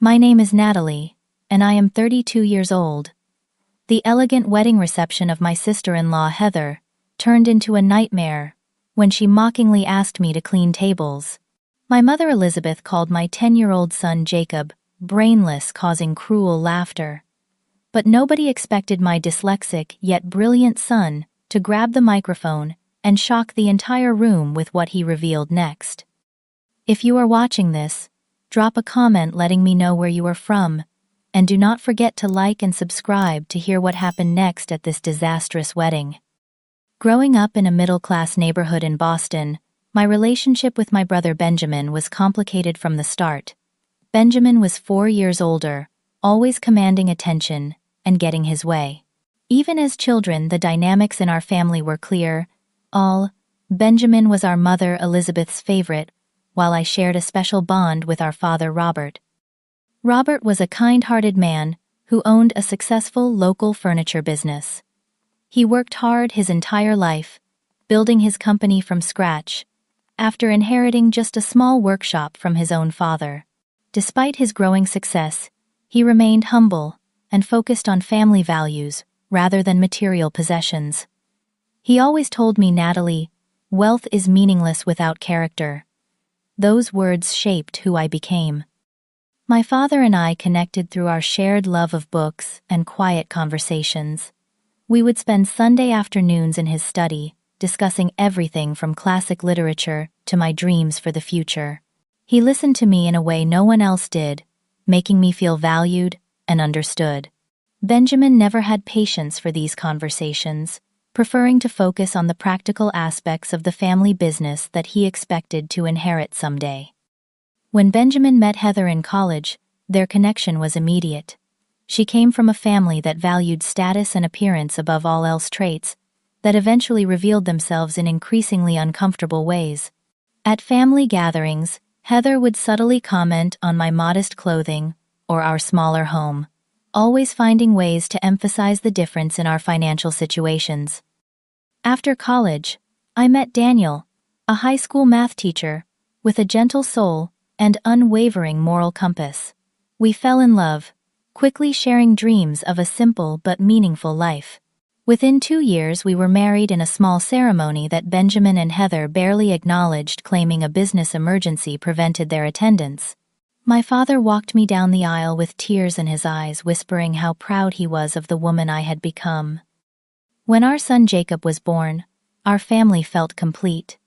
My name is Natalie, and I am 32 years old. The elegant wedding reception of my sister-in-law Heather turned into a nightmare when she mockingly asked me to clean tables. My mother Elizabeth called my 10-year-old son Jacob brainless, causing cruel laughter. But nobody expected my dyslexic yet brilliant son to grab the microphone and shock the entire room with what he revealed next. If you are watching this, drop a comment letting me know where you are from, and do not forget to like and subscribe to hear what happened next at this disastrous wedding. Growing up in a middle-class neighborhood in Boston, my relationship with my brother Benjamin was complicated from the start. Benjamin was 4 years older, always commanding attention and getting his way. Even as children, the dynamics in our family were clear. Benjamin was our mother Elizabeth's favorite, while I shared a special bond with our father Robert. Robert was a kind-hearted man who owned a successful local furniture business. He worked hard his entire life, building his company from scratch, after inheriting just a small workshop from his own father. Despite his growing success, he remained humble and focused on family values rather than material possessions. He always told me, "Natalie, wealth is meaningless without character." Those words shaped who I became. My father and I connected through our shared love of books and quiet conversations. We would spend Sunday afternoons in his study, discussing everything from classic literature to my dreams for the future. He listened to me in a way no one else did, making me feel valued and understood. Benjamin never had patience for these conversations, preferring to focus on the practical aspects of the family business that he expected to inherit someday. When Benjamin met Heather in college, their connection was immediate. She came from a family that valued status and appearance above all else, traits that eventually revealed themselves in increasingly uncomfortable ways. At family gatherings, Heather would subtly comment on my modest clothing or our smaller home, always finding ways to emphasize the difference in our financial situations. After college, I met Daniel, a high school math teacher with a gentle soul and unwavering moral compass. We fell in love, quickly sharing dreams of a simple but meaningful life. Within 2 years, we were married in a small ceremony that Benjamin and Heather barely acknowledged, claiming a business emergency prevented their attendance. My father walked me down the aisle with tears in his eyes, whispering how proud he was of the woman I had become. When our son Jacob was born, our family felt complete.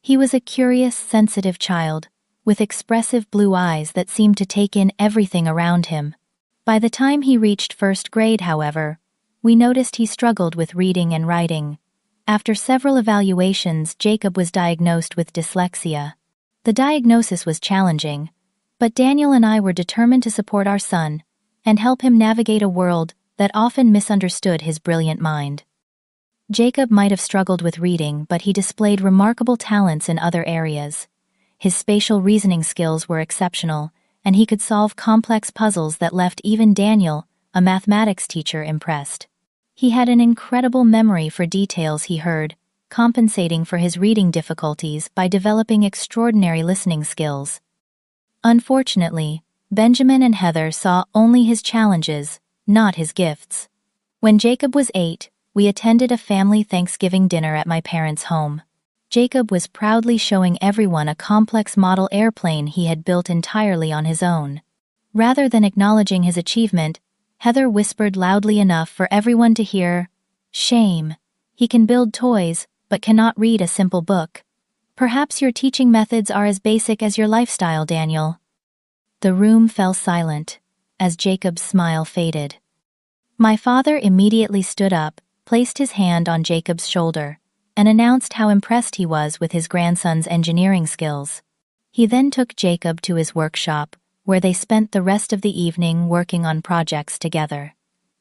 He was a curious, sensitive child, with expressive blue eyes that seemed to take in everything around him. By the time he reached first grade, however, we noticed he struggled with reading and writing. After several evaluations, Jacob was diagnosed with dyslexia. The diagnosis was challenging, but Daniel and I were determined to support our son and help him navigate a world that often misunderstood his brilliant mind. Jacob might have struggled with reading, but he displayed remarkable talents in other areas. His spatial reasoning skills were exceptional, and he could solve complex puzzles that left even Daniel, a mathematics teacher, impressed. He had an incredible memory for details he heard, compensating for his reading difficulties by developing extraordinary listening skills. Unfortunately, Benjamin and Heather saw only his challenges, not his gifts. When Jacob was 8, we attended a family Thanksgiving dinner at my parents' home. Jacob was proudly showing everyone a complex model airplane he had built entirely on his own. Rather than acknowledging his achievement, Heather whispered loudly enough for everyone to hear, "Shame. He can build toys, but cannot read a simple book. Perhaps your teaching methods are as basic as your lifestyle, Daniel." The room fell silent, as Jacob's smile faded. My father immediately stood up, placed his hand on Jacob's shoulder, and announced how impressed he was with his grandson's engineering skills. He then took Jacob to his workshop, where they spent the rest of the evening working on projects together.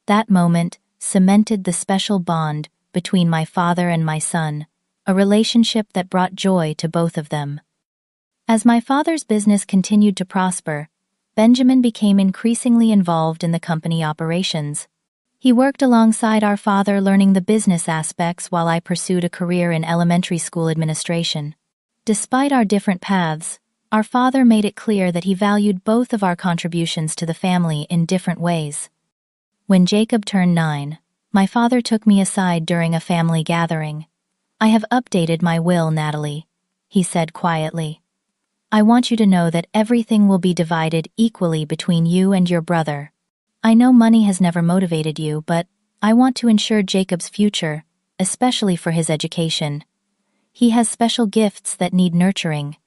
That moment cemented the special bond between my father and my son, a relationship that brought joy to both of them. As my father's business continued to prosper, Benjamin became increasingly involved in the company operations. He worked alongside our father, learning the business aspects while I pursued a career in elementary school administration. Despite our different paths, Our father made it clear that he valued both of our contributions to the family in different ways. When Jacob turned 9, my father took me aside during a family gathering. "I have updated my will, Natalie," he said quietly. "I want you to know that everything will be divided equally between you and your brother. I know money has never motivated you, but I want to ensure Jacob's future, especially for his education. He has special gifts that need nurturing."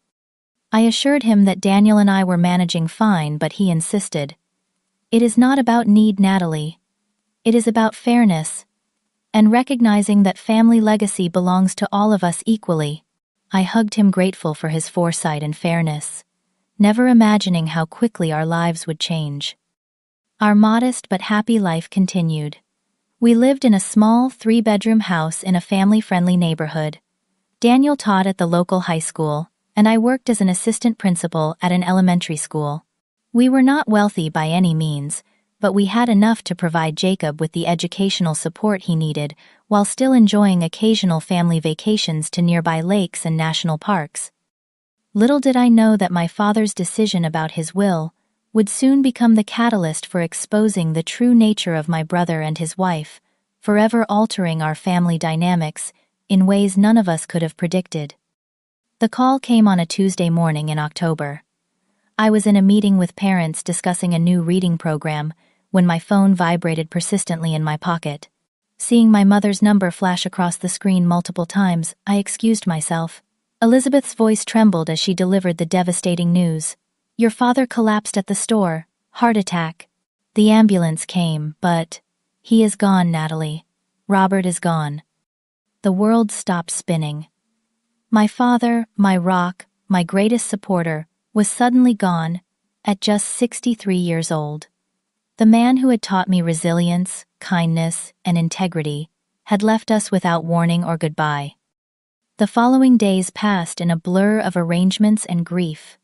I assured him that Daniel and I were managing fine, but he insisted. "It is not about need, Natalie. It is about fairness, and recognizing that family legacy belongs to all of us equally." I hugged him, grateful for his foresight and fairness, never imagining how quickly our lives would change. Our modest but happy life continued. We lived in a small 3-bedroom house in a family-friendly neighborhood. Daniel taught at the local high school, and I worked as an assistant principal at an elementary school. We were not wealthy by any means, but we had enough to provide Jacob with the educational support he needed while still enjoying occasional family vacations to nearby lakes and national parks. Little did I know that my father's decision about his will would soon become the catalyst for exposing the true nature of my brother and his wife, forever altering our family dynamics in ways none of us could have predicted. The call came on a Tuesday morning in October. I was in a meeting with parents discussing a new reading program when my phone vibrated persistently in my pocket. Seeing my mother's number flash across the screen multiple times, I excused myself. Elizabeth's voice trembled as she delivered the devastating news. "Your father collapsed at the store. Heart attack." The ambulance came, but he is gone, Natalie. Robert is gone. The world stopped spinning. My father, my rock, my greatest supporter, was suddenly gone, at just 63 years old. The man who had taught me resilience, kindness, and integrity had left us without warning or goodbye. The following days passed in a blur of arrangements and grief.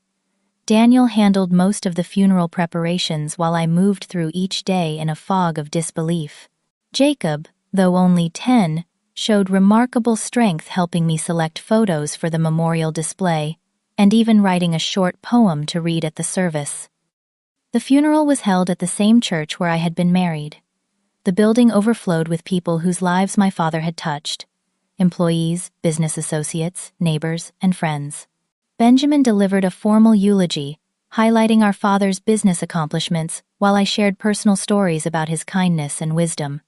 Daniel handled most of the funeral preparations while I moved through each day in a fog of disbelief. Jacob, though only 10, showed remarkable strength, helping me select photos for the memorial display, and even writing a short poem to read at the service. The funeral was held at the same church where I had been married. The building overflowed with people whose lives my father had touched: employees, business associates, neighbors, and friends. Benjamin delivered a formal eulogy, highlighting our father's business accomplishments, while I shared personal stories about his kindness and wisdom.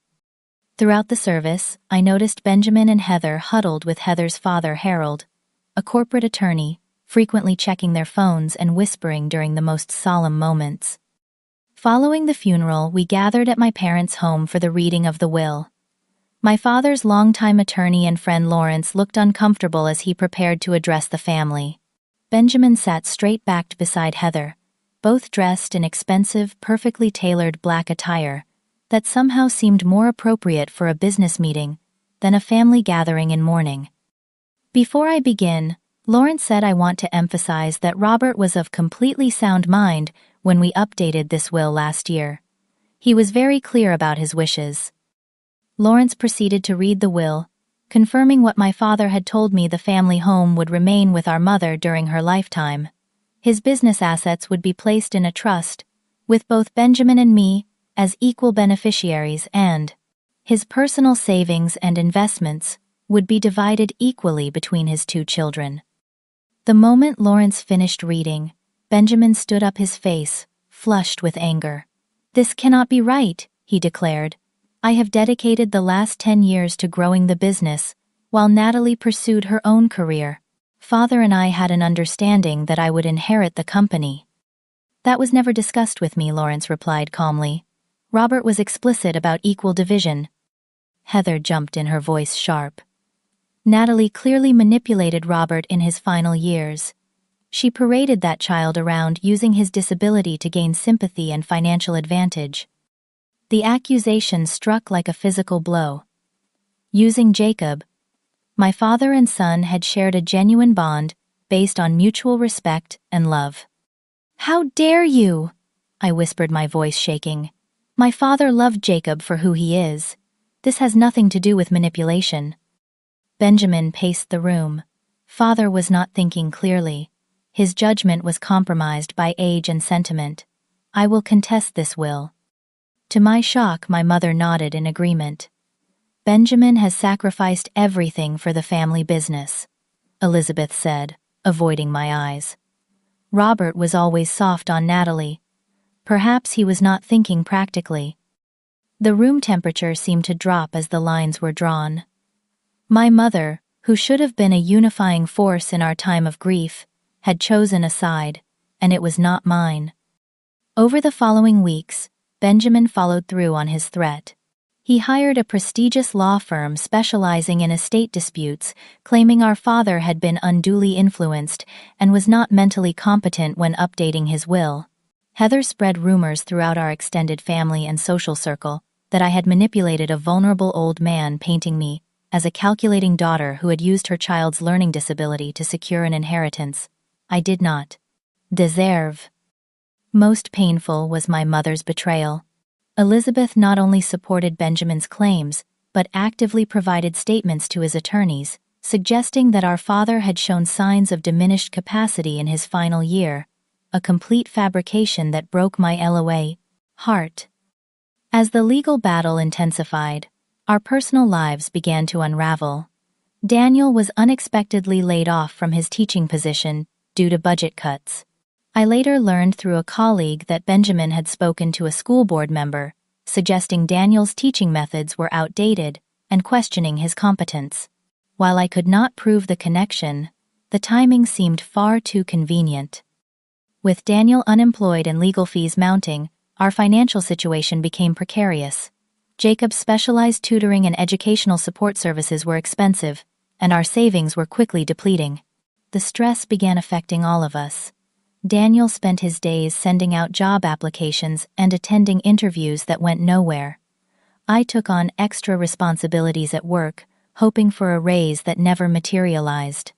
Throughout the service, I noticed Benjamin and Heather huddled with Heather's father, Harold, a corporate attorney, frequently checking their phones and whispering during the most solemn moments. Following the funeral, we gathered at my parents' home for the reading of the will. My father's longtime attorney and friend Lawrence looked uncomfortable as he prepared to address the family. Benjamin sat straight-backed beside Heather, both dressed in expensive, perfectly tailored black attire that somehow seemed more appropriate for a business meeting than a family gathering in mourning. "Before I begin," Lawrence said, "I want to emphasize that Robert was of completely sound mind when we updated this will last year. He was very clear about his wishes." Lawrence proceeded to read the will, confirming what my father had told me: the family home would remain with our mother during her lifetime. His business assets would be placed in a trust, with both Benjamin and me as equal beneficiaries, and his personal savings and investments would be divided equally between his 2 children. The moment Lawrence finished reading, Benjamin stood up, his face flushed with anger. "This cannot be right," he declared. "I have dedicated the last 10 years to growing the business, while Natalie pursued her own career. Father and I had an understanding that I would inherit the company." "That was never discussed with me," Lawrence replied calmly. "Robert was explicit about equal division." Heather jumped in, her voice sharp. "Natalie clearly manipulated Robert in his final years. She paraded that child around, using his disability to gain sympathy and financial advantage." The accusation struck like a physical blow. Using Jacob, my father and son had shared a genuine bond based on mutual respect and love. "How dare you?" I whispered, my voice shaking. "My father loved Jacob for who he is. This has nothing to do with manipulation." Benjamin paced the room. Father was not thinking clearly. His judgment was compromised by age and sentiment. "I will contest this will." To my shock, my mother nodded in agreement. "Benjamin has sacrificed everything for the family business," Elizabeth said, avoiding my eyes. "Robert was always soft on Natalie. Perhaps he was not thinking practically." The room temperature seemed to drop as the lines were drawn. My mother, who should have been a unifying force in our time of grief, had chosen a side, and it was not mine. Over the following weeks, Benjamin followed through on his threat. He hired a prestigious law firm specializing in estate disputes, claiming our father had been unduly influenced and was not mentally competent when updating his will. Heather spread rumors throughout our extended family and social circle that I had manipulated a vulnerable old man, painting me as a calculating daughter who had used her child's learning disability to secure an inheritance I did not deserve. Most painful was my mother's betrayal. Elizabeth not only supported Benjamin's claims, but actively provided statements to his attorneys, suggesting that our father had shown signs of diminished capacity in his final year, a complete fabrication that broke my LOA heart. As the legal battle intensified, our personal lives began to unravel. Daniel was unexpectedly laid off from his teaching position due to budget cuts. I later learned through a colleague that Benjamin had spoken to a school board member, suggesting Daniel's teaching methods were outdated and questioning his competence. While I could not prove the connection, the timing seemed far too convenient. With Daniel unemployed and legal fees mounting, our financial situation became precarious. Jacob's specialized tutoring and educational support services were expensive, and our savings were quickly depleting. The stress began affecting all of us. Daniel spent his days sending out job applications and attending interviews that went nowhere. I took on extra responsibilities at work, hoping for a raise that never materialized.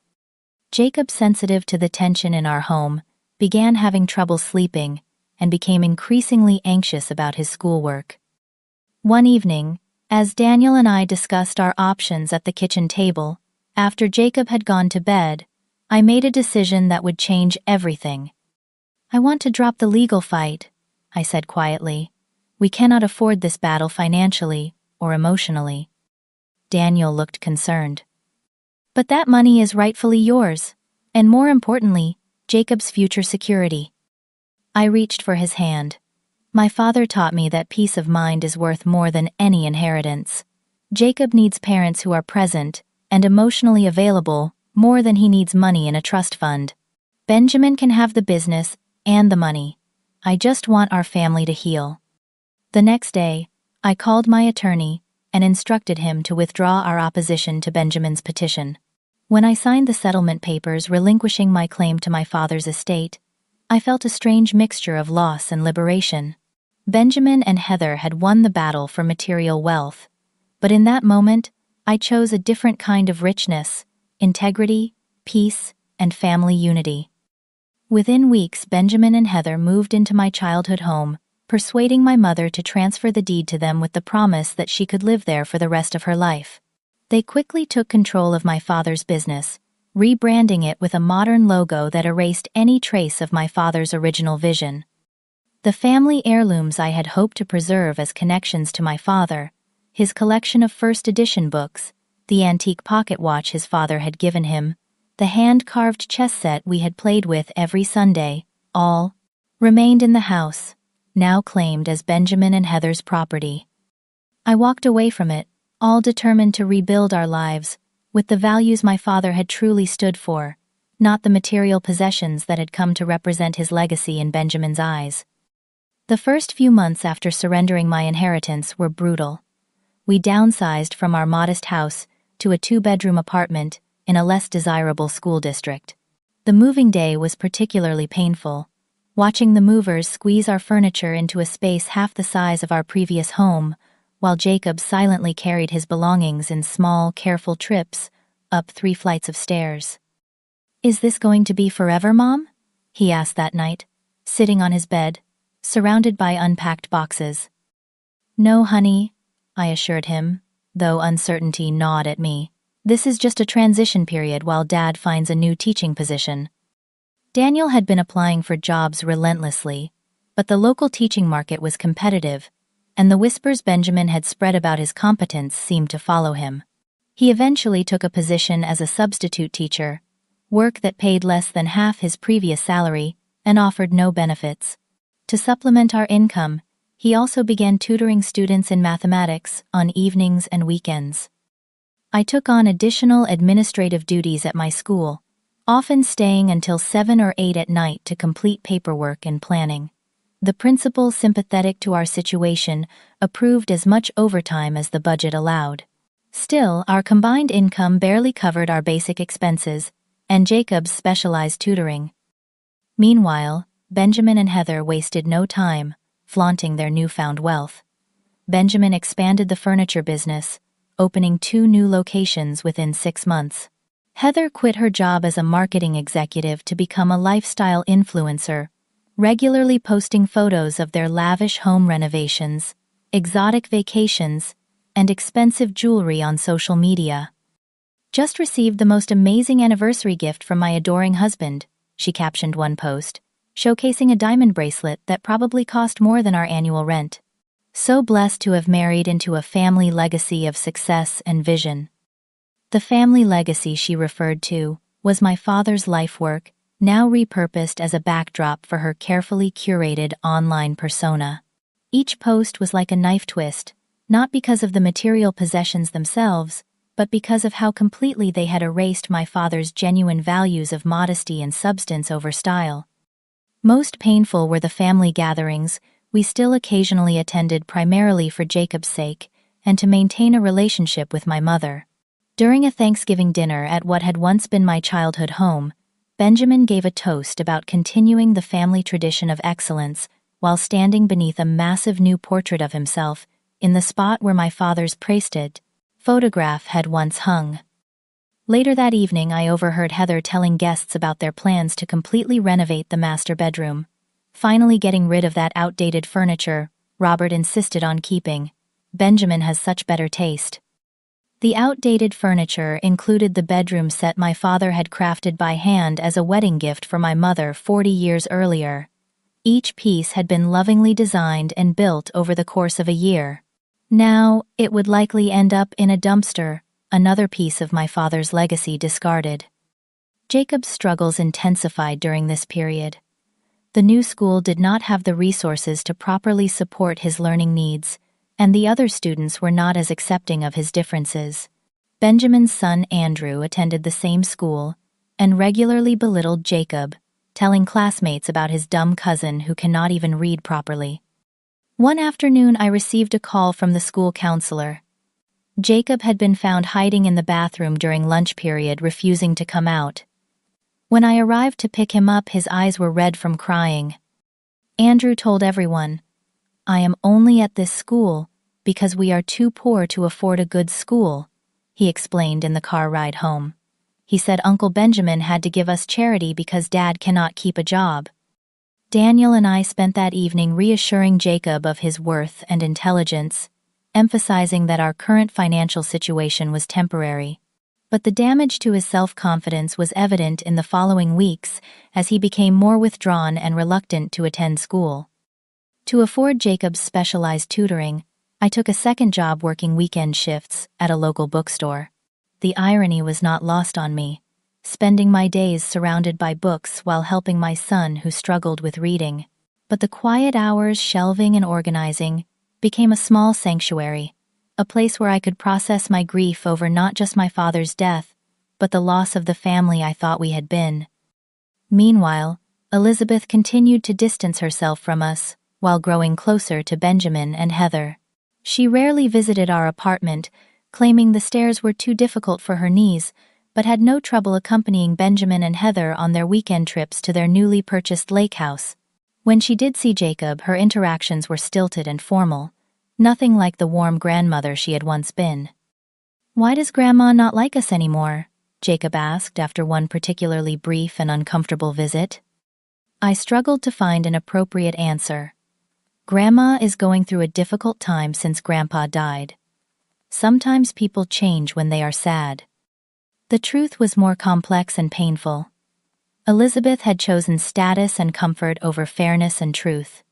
Jacob, sensitive to the tension in our home, began having trouble sleeping and became increasingly anxious about his schoolwork. One evening, as Daniel and I discussed our options at the kitchen table, after Jacob had gone to bed, I made a decision that would change everything. "I want to drop the legal fight," I said quietly. "We cannot afford this battle financially or emotionally." Daniel looked concerned. "But that money is rightfully yours, and more importantly, Jacob's future security." I reached for his hand. "My father taught me that peace of mind is worth more than any inheritance. Jacob needs parents who are present and emotionally available more than he needs money in a trust fund. Benjamin can have the business and the money. I just want our family to heal." The next day, I called my attorney and instructed him to withdraw our opposition to Benjamin's petition. When I signed the settlement papers relinquishing my claim to my father's estate, I felt a strange mixture of loss and liberation. Benjamin and Heather had won the battle for material wealth, but in that moment, I chose a different kind of richness: integrity, peace, and family unity. Within weeks, Benjamin and Heather moved into my childhood home, persuading my mother to transfer the deed to them with the promise that she could live there for the rest of her life. They quickly took control of my father's business, rebranding it with a modern logo that erased any trace of my father's original vision. The family heirlooms I had hoped to preserve as connections to my father, his collection of first edition books, the antique pocket watch his father had given him, the hand-carved chess set we had played with every Sunday, all remained in the house, now claimed as Benjamin and Heather's property. I walked away from it, all determined to rebuild our lives with the values my father had truly stood for, not the material possessions that had come to represent his legacy in Benjamin's eyes. The first few months after surrendering my inheritance were brutal. We downsized from our modest house to a 2-bedroom apartment in a less desirable school district. The moving day was particularly painful, watching the movers squeeze our furniture into a space half the size of our previous home, while Jacob silently carried his belongings in small, careful trips up 3 flights of stairs. "Is this going to be forever, Mom?" he asked that night, sitting on his bed, surrounded by unpacked boxes. "No, honey," I assured him, though uncertainty gnawed at me. "This is just a transition period while Dad finds a new teaching position." Daniel had been applying for jobs relentlessly, but the local teaching market was competitive, and the whispers Benjamin had spread about his competence seemed to follow him. He eventually took a position as a substitute teacher, work that paid less than half his previous salary and offered no benefits. To supplement our income, he also began tutoring students in mathematics on evenings and weekends. I took on additional administrative duties at my school, often staying until 7 or 8 at night to complete paperwork and planning. The principal, sympathetic to our situation, approved as much overtime as the budget allowed. Still, our combined income barely covered our basic expenses, and Jacob's specialized tutoring. Meanwhile, Benjamin and Heather wasted no time, flaunting their newfound wealth. Benjamin expanded the furniture business, opening 2 new locations within 6 months. Heather quit her job as a marketing executive to become a lifestyle influencer, regularly posting photos of their lavish home renovations, exotic vacations, and expensive jewelry on social media. "Just received the most amazing anniversary gift from my adoring husband," she captioned one post, showcasing a diamond bracelet that probably cost more than our annual rent. "So blessed to have married into a family legacy of success and vision." The family legacy she referred to was my father's life work, now repurposed as a backdrop for her carefully curated online persona. Each post was like a knife twist, not because of the material possessions themselves, but because of how completely they had erased my father's genuine values of modesty and substance over style. Most painful were the family gatherings we still occasionally attended primarily for Jacob's sake and to maintain a relationship with my mother. During a Thanksgiving dinner at what had once been my childhood home, Benjamin gave a toast about continuing the family tradition of excellence while standing beneath a massive new portrait of himself in the spot where my father's priesthood photograph had once hung. Later that evening, I overheard Heather telling guests about their plans to completely renovate the master bedroom. Finally getting rid of that outdated furniture Robert insisted on keeping. Benjamin has such better taste. The outdated furniture included the bedroom set my father had crafted by hand as a wedding gift for my mother 40 years earlier. Each piece had been lovingly designed and built over the course of a year. Now, it would likely end up in a dumpster, another piece of my father's legacy discarded. Jacob's struggles intensified during this period. The new school did not have the resources to properly support his learning needs, and the other students were not as accepting of his differences. Benjamin's son Andrew attended the same school and regularly belittled Jacob, telling classmates about his dumb cousin who cannot even read properly. One afternoon, I received a call from the school counselor. Jacob had been found hiding in the bathroom during lunch period, refusing to come out. When I arrived to pick him up, his eyes were red from crying. Andrew told everyone, "I am only at this school because we are too poor to afford a good school," he explained in the car ride home. He said Uncle Benjamin had to give us charity because Dad cannot keep a job. Daniel and I spent that evening reassuring Jacob of his worth and intelligence, emphasizing that our current financial situation was temporary. But the damage to his self-confidence was evident in the following weeks as he became more withdrawn and reluctant to attend school. To afford Jacob's specialized tutoring, I took a second job working weekend shifts at a local bookstore. The irony was not lost on me, spending my days surrounded by books while helping my son who struggled with reading. But the quiet hours shelving and organizing became a small sanctuary, a place where I could process my grief over not just my father's death, but the loss of the family I thought we had been. Meanwhile, Elizabeth continued to distance herself from us while growing closer to Benjamin and Heather. She rarely visited our apartment, claiming the stairs were too difficult for her knees, but had no trouble accompanying Benjamin and Heather on their weekend trips to their newly purchased lake house. When she did see Jacob, her interactions were stilted and formal, nothing like the warm grandmother she had once been. "Why does Grandma not like us anymore?" Jacob asked after one particularly brief and uncomfortable visit. I struggled to find an appropriate answer. "Grandma is going through a difficult time since Grandpa died. Sometimes people change when they are sad." The truth was more complex and painful. Elizabeth had chosen status and comfort over fairness and truth.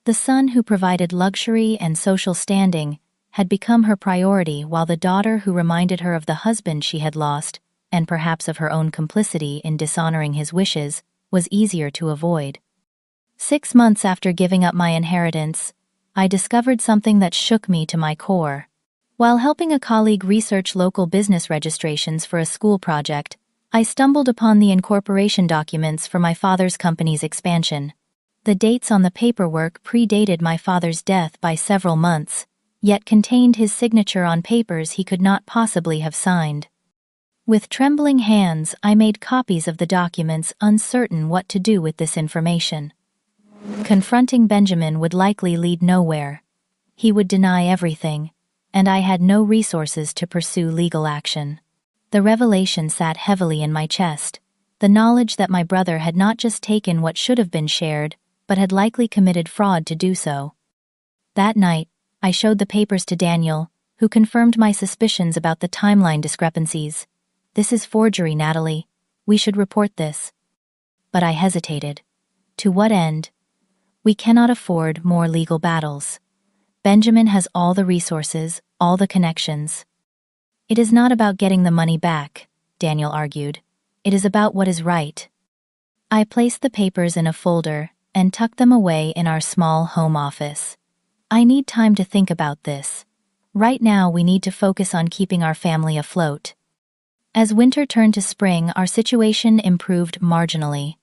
The son who provided luxury and social standing had become her priority, while the daughter who reminded her of the husband she had lost, and perhaps of her own complicity in dishonoring his wishes, was easier to avoid. 6 months after giving up my inheritance, I discovered something that shook me to my core. While helping a colleague research local business registrations for a school project, I stumbled upon the incorporation documents for my father's company's expansion. The dates on the paperwork predated my father's death by several months, yet contained his signature on papers he could not possibly have signed. With trembling hands, I made copies of the documents, uncertain what to do with this information. Confronting Benjamin would likely lead nowhere. He would deny everything, and I had no resources to pursue legal action. The revelation sat heavily in my chest, the knowledge that my brother had not just taken what should have been shared, but had likely committed fraud to do so. That night, I showed the papers to Daniel, who confirmed my suspicions about the timeline discrepancies. "This is forgery, Natalie. We should report this." But I hesitated. To what end? We cannot afford more legal battles. Benjamin has all the resources, all the connections. "It is not about getting the money back," Daniel argued. "It is about what is right." I placed the papers in a folder and tucked them away in our small home office. "I need time to think about this. Right now we need to focus on keeping our family afloat." As winter turned to spring, our situation improved marginally.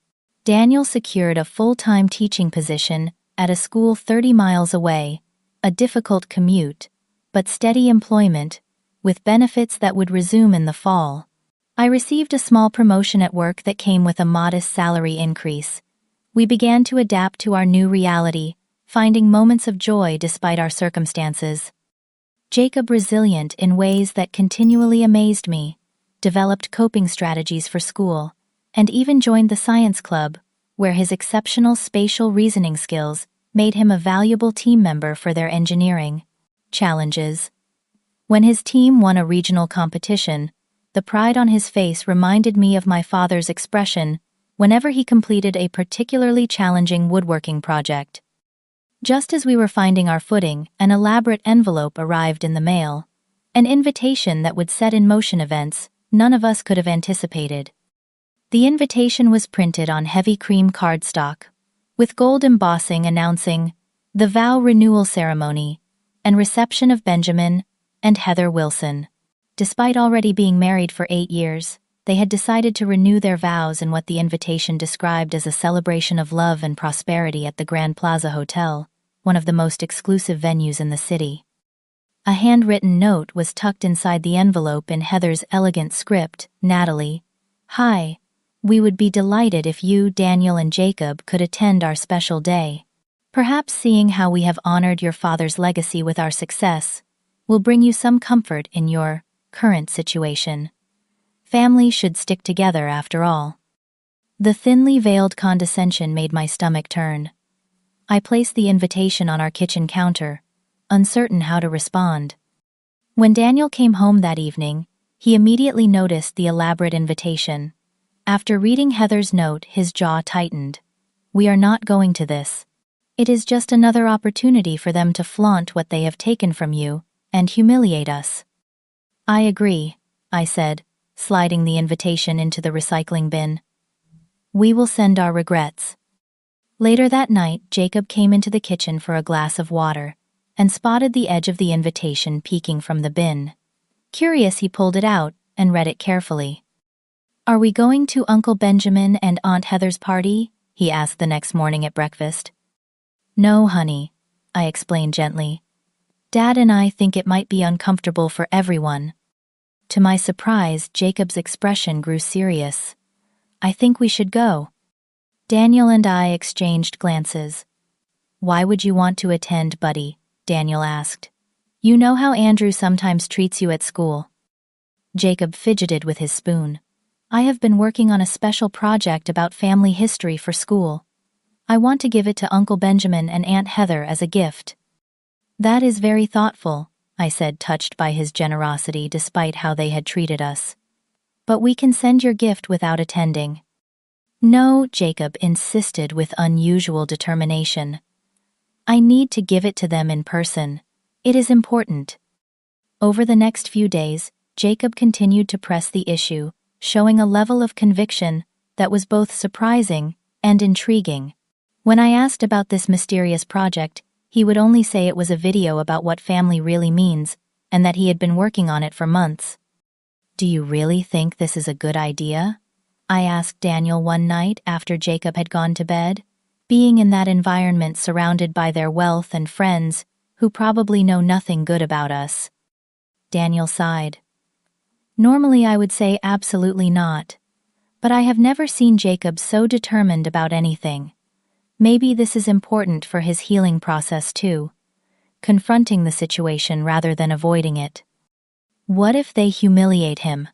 Daniel secured a full-time teaching position at a school 30 miles away, a difficult commute, but steady employment, with benefits that would resume in the fall. I received a small promotion at work that came with a modest salary increase. We began to adapt to our new reality, finding moments of joy despite our circumstances. Jacob, resilient in ways that continually amazed me, developed coping strategies for school, and even joined the science club, where his exceptional spatial reasoning skills made him a valuable team member for their engineering challenges. When his team won a regional competition, the pride on his face reminded me of my father's expression whenever he completed a particularly challenging woodworking project. Just as we were finding our footing, an elaborate envelope arrived in the mail, an invitation that would set in motion events none of us could have anticipated. The invitation was printed on heavy cream cardstock, with gold embossing announcing the vow renewal ceremony and reception of Benjamin and Heather Wilson. Despite already being married for 8 years, they had decided to renew their vows in what the invitation described as a celebration of love and prosperity at the Grand Plaza Hotel, one of the most exclusive venues in the city. A handwritten note was tucked inside the envelope in Heather's elegant script. "Natalie, hi. We would be delighted if you, Daniel, and Jacob could attend our special day. Perhaps seeing how we have honored your father's legacy with our success will bring you some comfort in your current situation. Family should stick together after all." The thinly veiled condescension made my stomach turn. I placed the invitation on our kitchen counter, uncertain how to respond. When Daniel came home that evening, he immediately noticed the elaborate invitation. After reading Heather's note, his jaw tightened. "We are not going to this. It is just another opportunity for them to flaunt what they have taken from you and humiliate us." "I agree," I said, sliding the invitation into the recycling bin. "We will send our regrets." Later that night, Jacob came into the kitchen for a glass of water and spotted the edge of the invitation peeking from the bin. Curious, he pulled it out and read it carefully. "Are we going to Uncle Benjamin and Aunt Heather's party?" he asked the next morning at breakfast. "No, honey," I explained gently. "Dad and I think it might be uncomfortable for everyone." To my surprise, Jacob's expression grew serious. "I think we should go." Daniel and I exchanged glances. "Why would you want to attend, buddy?" Daniel asked. "You know how Andrew sometimes treats you at school." Jacob fidgeted with his spoon. "I have been working on a special project about family history for school. I want to give it to Uncle Benjamin and Aunt Heather as a gift." "That is very thoughtful," I said, touched by his generosity despite how they had treated us. "But we can send your gift without attending." No, Jacob insisted with unusual determination. I need to give it to them in person. It is important. Over the next few days, Jacob continued to press the issue, showing a level of conviction that was both surprising and intriguing. When I asked about this mysterious project, he would only say it was a video about what family really means, and that he had been working on it for months. Do you really think this is a good idea? I asked Daniel one night after Jacob had gone to bed. Being in that environment surrounded by their wealth and friends, who probably know nothing good about us. Daniel sighed. Normally I would say absolutely not. But I have never seen Jacob so determined about anything. Maybe this is important for his healing process too. Confronting the situation rather than avoiding it. What if they humiliate him?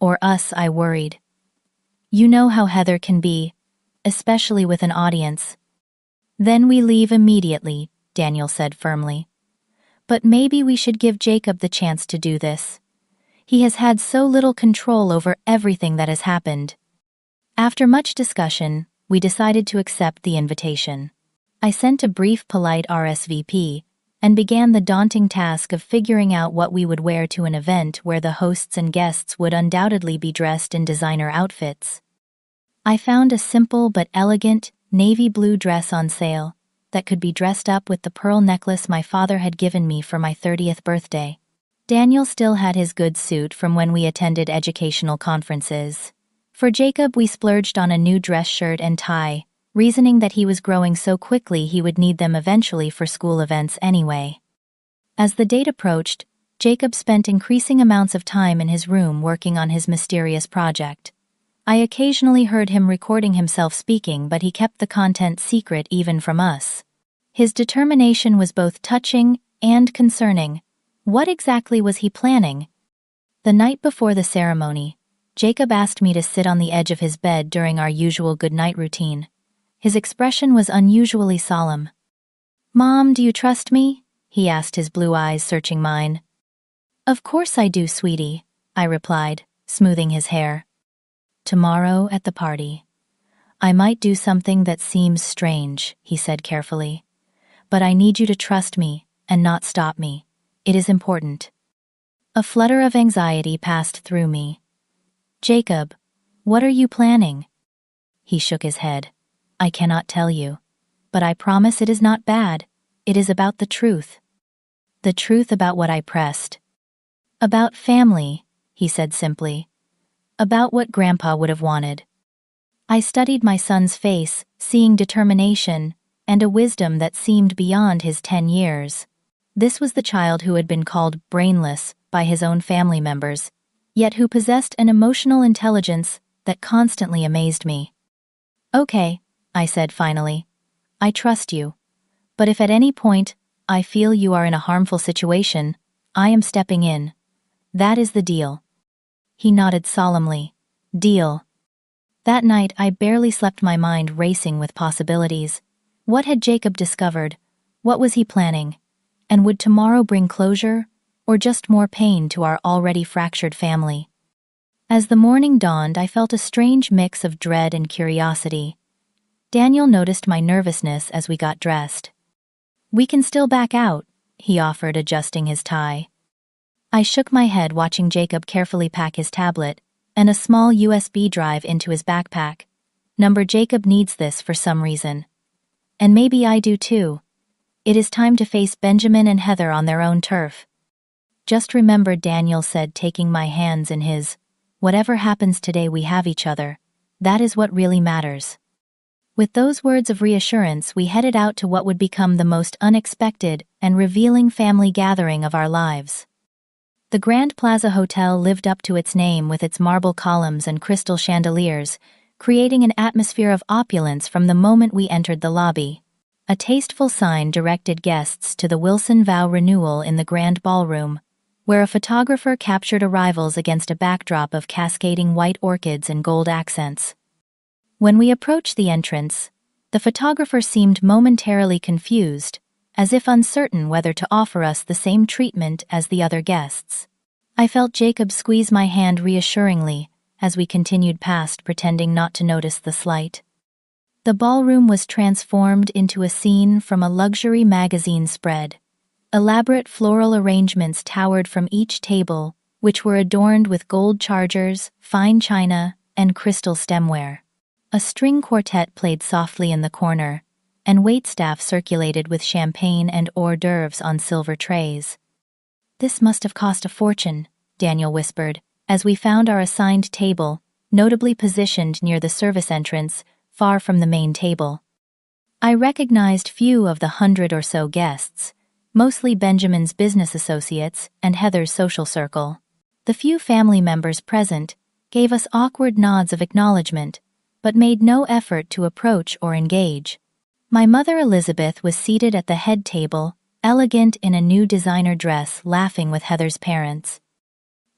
Or us, I worried. You know how Heather can be, especially with an audience. Then we leave immediately, Daniel said firmly. But maybe we should give Jacob the chance to do this. He has had so little control over everything that has happened. After much discussion, we decided to accept the invitation. I sent a brief polite RSVP and began the daunting task of figuring out what we would wear to an event where the hosts and guests would undoubtedly be dressed in designer outfits. I found a simple but elegant, navy blue dress on sale that could be dressed up with the pearl necklace my father had given me for my 30th birthday. Daniel still had his good suit from when we attended educational conferences. For Jacob, we splurged on a new dress shirt and tie, reasoning that he was growing so quickly he would need them eventually for school events anyway. As the date approached, Jacob spent increasing amounts of time in his room working on his mysterious project. I occasionally heard him recording himself speaking, but he kept the content secret even from us. His determination was both touching and concerning. What exactly was he planning? The night before the ceremony, Jacob asked me to sit on the edge of his bed during our usual goodnight routine. His expression was unusually solemn. "Mom, do you trust me?" he asked, his blue eyes searching mine. "Of course I do, sweetie," I replied, smoothing his hair. "Tomorrow at the party. I might do something that seems strange," he said carefully. "But I need you to trust me and not stop me. It is important." A flutter of anxiety passed through me. "Jacob, what are you planning?" He shook his head. "I cannot tell you. But I promise it is not bad. It is about the truth." "The truth about what?" I pressed. "About family," he said simply. "About what Grandpa would have wanted." I studied my son's face, seeing determination and a wisdom that seemed beyond his 10 years. This was the child who had been called brainless by his own family members, yet who possessed an emotional intelligence that constantly amazed me. "Okay," I said finally. "I trust you. But if at any point I feel you are in a harmful situation, I am stepping in. That is the deal." He nodded solemnly. "Deal." That night I barely slept, my mind racing with possibilities. What had Jacob discovered? What was he planning? And would tomorrow bring closure, or just more pain to our already fractured family? As the morning dawned, I felt a strange mix of dread and curiosity. Daniel noticed my nervousness as we got dressed. "We can still back out," he offered, adjusting his tie. I shook my head, watching Jacob carefully pack his tablet and a small USB drive into his backpack. Jacob needs this for some reason. And maybe I do too. It is time to face Benjamin and Heather on their own turf. "Just remember," Daniel said, taking my hands in his, "whatever happens today, we have each other. That is what really matters." With those words of reassurance, we headed out to what would become the most unexpected and revealing family gathering of our lives. The Grand Plaza Hotel lived up to its name with its marble columns and crystal chandeliers, creating an atmosphere of opulence from the moment we entered the lobby. A tasteful sign directed guests to the Wilson Vow Renewal in the Grand Ballroom, where a photographer captured arrivals against a backdrop of cascading white orchids and gold accents. When we approached the entrance, the photographer seemed momentarily confused, as if uncertain whether to offer us the same treatment as the other guests. I felt Jacob squeeze my hand reassuringly, as we continued past, pretending not to notice the slight. The ballroom was transformed into a scene from a luxury magazine spread. Elaborate floral arrangements towered from each table, which were adorned with gold chargers, fine china, and crystal stemware. A string quartet played softly in the corner, and waitstaff circulated with champagne and hors d'oeuvres on silver trays. "This must have cost a fortune," Daniel whispered, as we found our assigned table, notably positioned near the service entrance, far from the main table. I recognized few of the 100 or so guests, mostly Benjamin's business associates and Heather's social circle. The few family members present gave us awkward nods of acknowledgement, but made no effort to approach or engage. My mother Elizabeth was seated at the head table, elegant in a new designer dress, laughing with Heather's parents.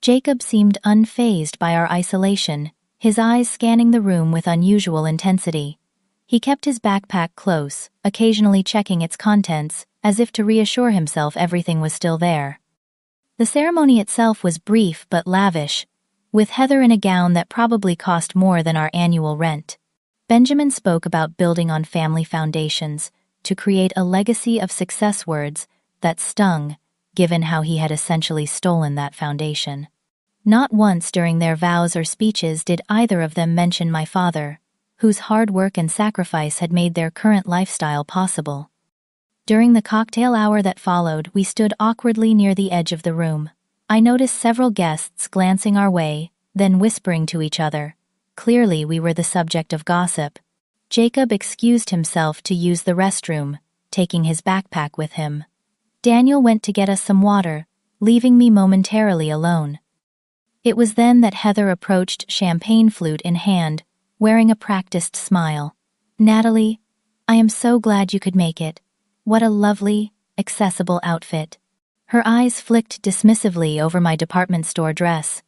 Jacob seemed unfazed by our isolation, his eyes scanning the room with unusual intensity. He kept his backpack close, occasionally checking its contents, as if to reassure himself everything was still there. The ceremony itself was brief but lavish, with Heather in a gown that probably cost more than our annual rent. Benjamin spoke about building on family foundations to create a legacy of success, words that stung, given how he had essentially stolen that foundation. Not once during their vows or speeches did either of them mention my father, whose hard work and sacrifice had made their current lifestyle possible. During the cocktail hour that followed, we stood awkwardly near the edge of the room. I noticed several guests glancing our way, then whispering to each other. Clearly we were the subject of gossip. Jacob excused himself to use the restroom, taking his backpack with him. Daniel went to get us some water, leaving me momentarily alone. It was then that Heather approached, champagne flute in hand, wearing a practiced smile. "Natalie, I am so glad you could make it. What a lovely, accessible outfit." Her eyes flicked dismissively over my department store dress.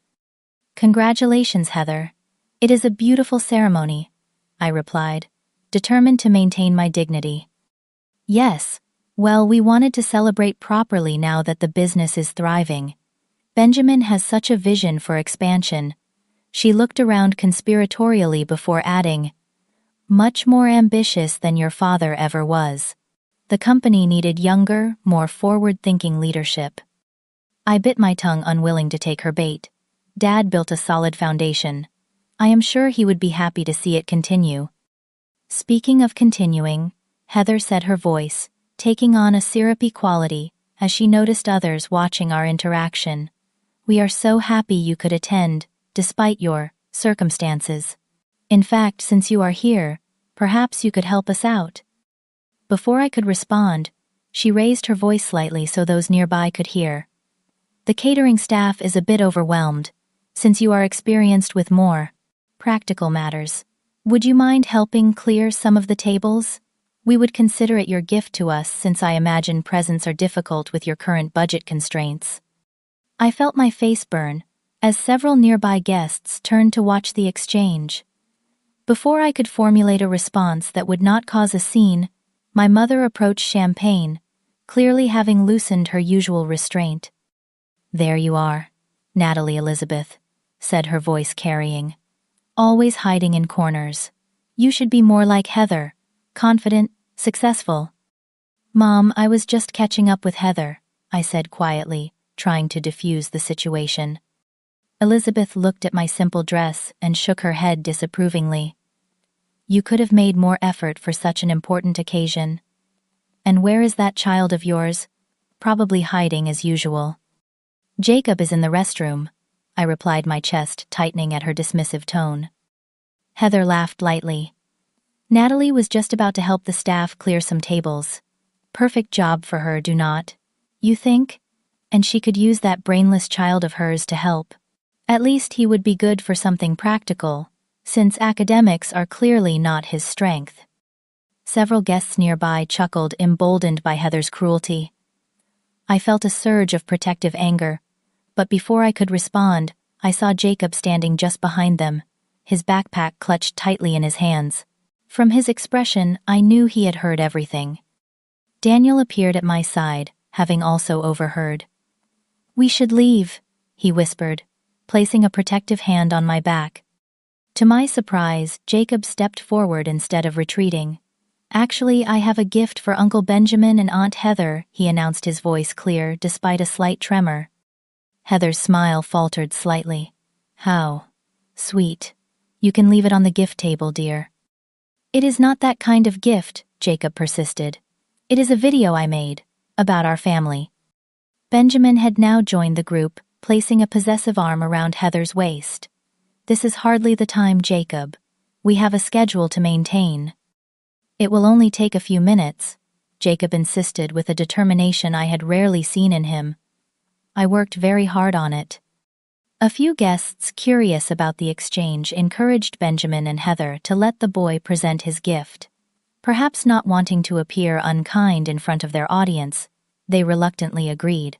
"Congratulations, Heather. It is a beautiful ceremony," I replied, determined to maintain my dignity. "Yes, well, we wanted to celebrate properly now that the business is thriving. Benjamin has such a vision for expansion." She looked around conspiratorially before adding, "Much more ambitious than your father ever was. The company needed younger, more forward-thinking leadership." I bit my tongue, unwilling to take her bait. Dad built a solid foundation. I am sure he would be happy to see it continue. Speaking of continuing, Heather said, her voice taking on a syrupy quality as she noticed others watching our interaction. "We are so happy you could attend, despite your circumstances. In fact, since you are here, perhaps you could help us out." Before I could respond, she raised her voice slightly so those nearby could hear. "The catering staff is a bit overwhelmed, since you are experienced with more practical matters. Would you mind helping clear some of the tables? We would consider it your gift to us, since I imagine presents are difficult with your current budget constraints." I felt my face burn, as several nearby guests turned to watch the exchange. Before I could formulate a response that would not cause a scene, my mother approached champagne, clearly having loosened her usual restraint. "There you are, Natalie Elizabeth," said her voice carrying. "Always hiding in corners. You should be more like Heather, confident, successful." "Mom, I was just catching up with Heather," I said quietly, trying to diffuse the situation. Elizabeth looked at my simple dress and shook her head disapprovingly. "You could have made more effort for such an important occasion. And where is that child of yours? Probably hiding as usual." "Jacob is in the restroom," I replied, my chest tightening at her dismissive tone. Heather laughed lightly. "Natalie was just about to help the staff clear some tables. Perfect job for her, do not you think? And she could use that brainless child of hers to help. At least he would be good for something practical, since academics are clearly not his strength." Several guests nearby chuckled, emboldened by Heather's cruelty. I felt a surge of protective anger, but before I could respond, I saw Jacob standing just behind them, his backpack clutched tightly in his hands. From his expression, I knew he had heard everything. Daniel appeared at my side, having also overheard. "We should leave," he whispered, placing a protective hand on my back. To my surprise, Jacob stepped forward instead of retreating. "Actually, I have a gift for Uncle Benjamin and Aunt Heather," he announced, his voice clear despite a slight tremor. Heather's smile faltered slightly. "How sweet. You can leave it on the gift table, dear." "It is not that kind of gift," Jacob persisted. "It is a video I made, about our family." Benjamin had now joined the group, placing a possessive arm around Heather's waist. "This is hardly the time, Jacob. We have a schedule to maintain." "It will only take a few minutes," Jacob insisted with a determination I had rarely seen in him. "I worked very hard on it." A few guests, curious about the exchange, encouraged Benjamin and Heather to let the boy present his gift. Perhaps not wanting to appear unkind in front of their audience, they reluctantly agreed.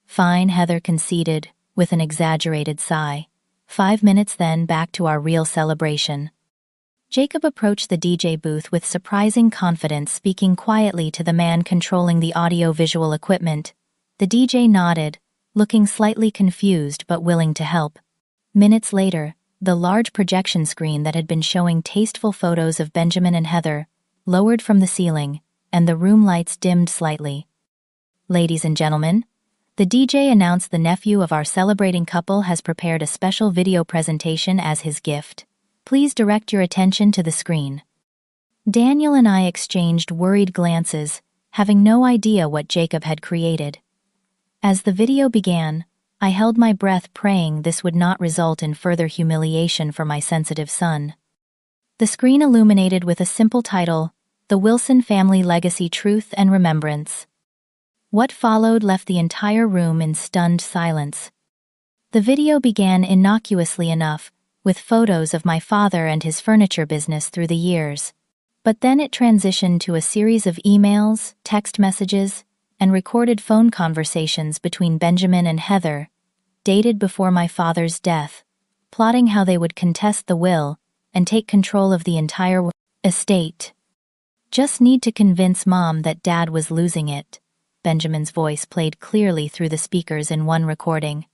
"Fine," Heather conceded, with an exaggerated sigh. 5 minutes then, back to our real celebration. Jacob approached the DJ booth with surprising confidence, speaking quietly to the man controlling the audio-visual equipment. The DJ nodded, looking slightly confused but willing to help. Minutes later, the large projection screen that had been showing tasteful photos of Benjamin and Heather lowered from the ceiling, and the room lights dimmed slightly. "Ladies and gentlemen," the DJ announced, "the nephew of our celebrating couple has prepared a special video presentation as his gift. Please direct your attention to the screen." Daniel and I exchanged worried glances, having no idea what Jacob had created. As the video began, I held my breath, praying this would not result in further humiliation for my sensitive son. The screen illuminated with a simple title, "The Wilson Family Legacy: Truth and Remembrance." What followed left the entire room in stunned silence. The video began innocuously enough, with photos of my father and his furniture business through the years. But then it transitioned to a series of emails, text messages, and recorded phone conversations between Benjamin and Heather, dated before my father's death, plotting how they would contest the will and take control of the entire estate. "Just need to convince Mom that Dad was losing it," Benjamin's voice played clearly through the speakers in one recording.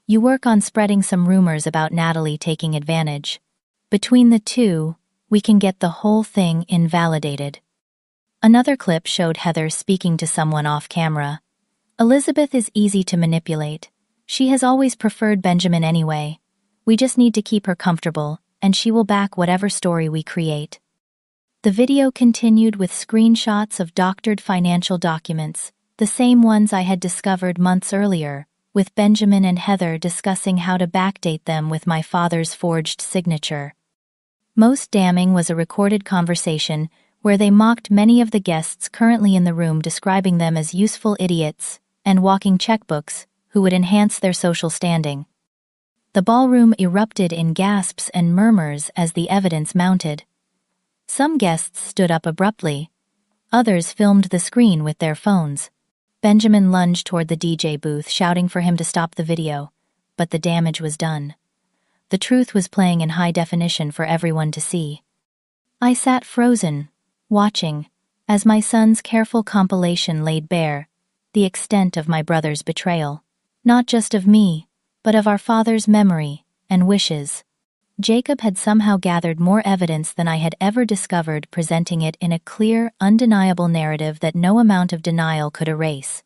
"You work on spreading some rumors about Natalie taking advantage. Between the two, we can get the whole thing invalidated." Another clip showed Heather speaking to someone off camera. "Elizabeth is easy to manipulate. She has always preferred Benjamin anyway. We just need to keep her comfortable, and she will back whatever story we create." The video continued with screenshots of doctored financial documents, the same ones I had discovered months earlier, with Benjamin and Heather discussing how to backdate them with my father's forged signature. Most damning was a recorded conversation where they mocked many of the guests currently in the room, describing them as useful idiots and walking checkbooks who would enhance their social standing. The ballroom erupted in gasps and murmurs as the evidence mounted. Some guests stood up abruptly. Others filmed the screen with their phones. Benjamin lunged toward the DJ booth, shouting for him to stop the video, but the damage was done. The truth was playing in high definition for everyone to see. I sat frozen, watching, as my son's careful compilation laid bare the extent of my brother's betrayal, not just of me, but of our father's memory and wishes. Jacob had somehow gathered more evidence than I had ever discovered, presenting it in a clear, undeniable narrative that no amount of denial could erase.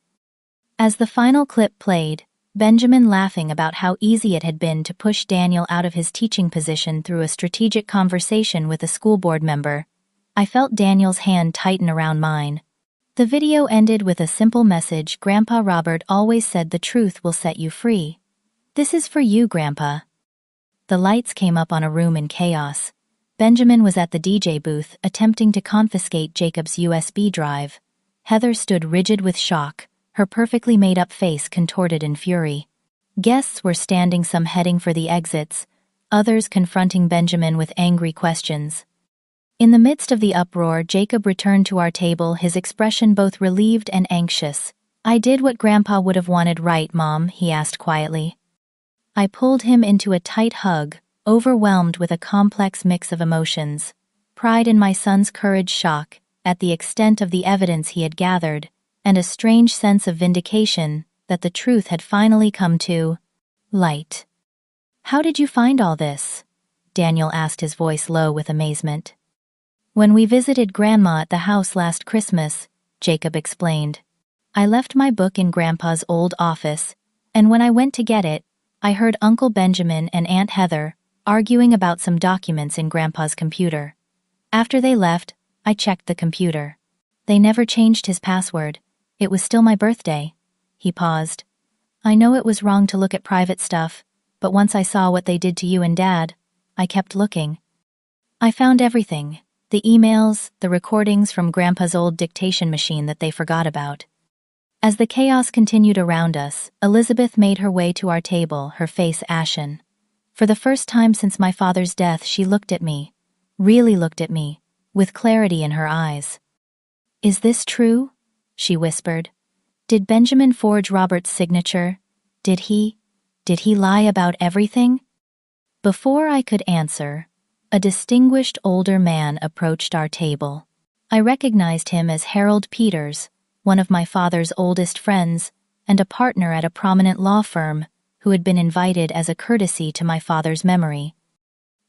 As the final clip played, Benjamin laughing about how easy it had been to push Daniel out of his teaching position through a strategic conversation with a school board member, I felt Daniel's hand tighten around mine. The video ended with a simple message: "Grandpa Robert always said the truth will set you free. This is for you, Grandpa." The lights came up on a room in chaos. Benjamin was at the DJ booth, attempting to confiscate Jacob's USB drive. Heather stood rigid with shock, her perfectly made-up face contorted in fury. Guests were standing, some heading for the exits, others confronting Benjamin with angry questions. In the midst of the uproar, Jacob returned to our table, his expression both relieved and anxious. "I did what Grandpa would have wanted, right, Mom?" he asked quietly. I pulled him into a tight hug, overwhelmed with a complex mix of emotions: pride in my son's courage, shock at the extent of the evidence he had gathered, and a strange sense of vindication that the truth had finally come to light. How did you find all this? Daniel asked, his voice low with amazement. When we visited Grandma at the house last Christmas, Jacob explained. I left my book in Grandpa's old office, and when I went to get it, I heard Uncle Benjamin and Aunt Heather arguing about some documents in Grandpa's computer. After they left, I checked the computer. They never changed his password. It was still my birthday. He paused. I know it was wrong to look at private stuff, but once I saw what they did to you and Dad, I kept looking. I found everything. The emails, the recordings from Grandpa's old dictation machine that they forgot about. As the chaos continued around us, Elizabeth made her way to our table, her face ashen. For the first time since my father's death, she looked at me, really looked at me, with clarity in her eyes. Is this true? She whispered. Did Benjamin forge Robert's signature? Did he lie about everything? Before I could answer, a distinguished older man approached our table. I recognized him as Harold Peters, one of my father's oldest friends and a partner at a prominent law firm who had been invited as a courtesy to my father's memory.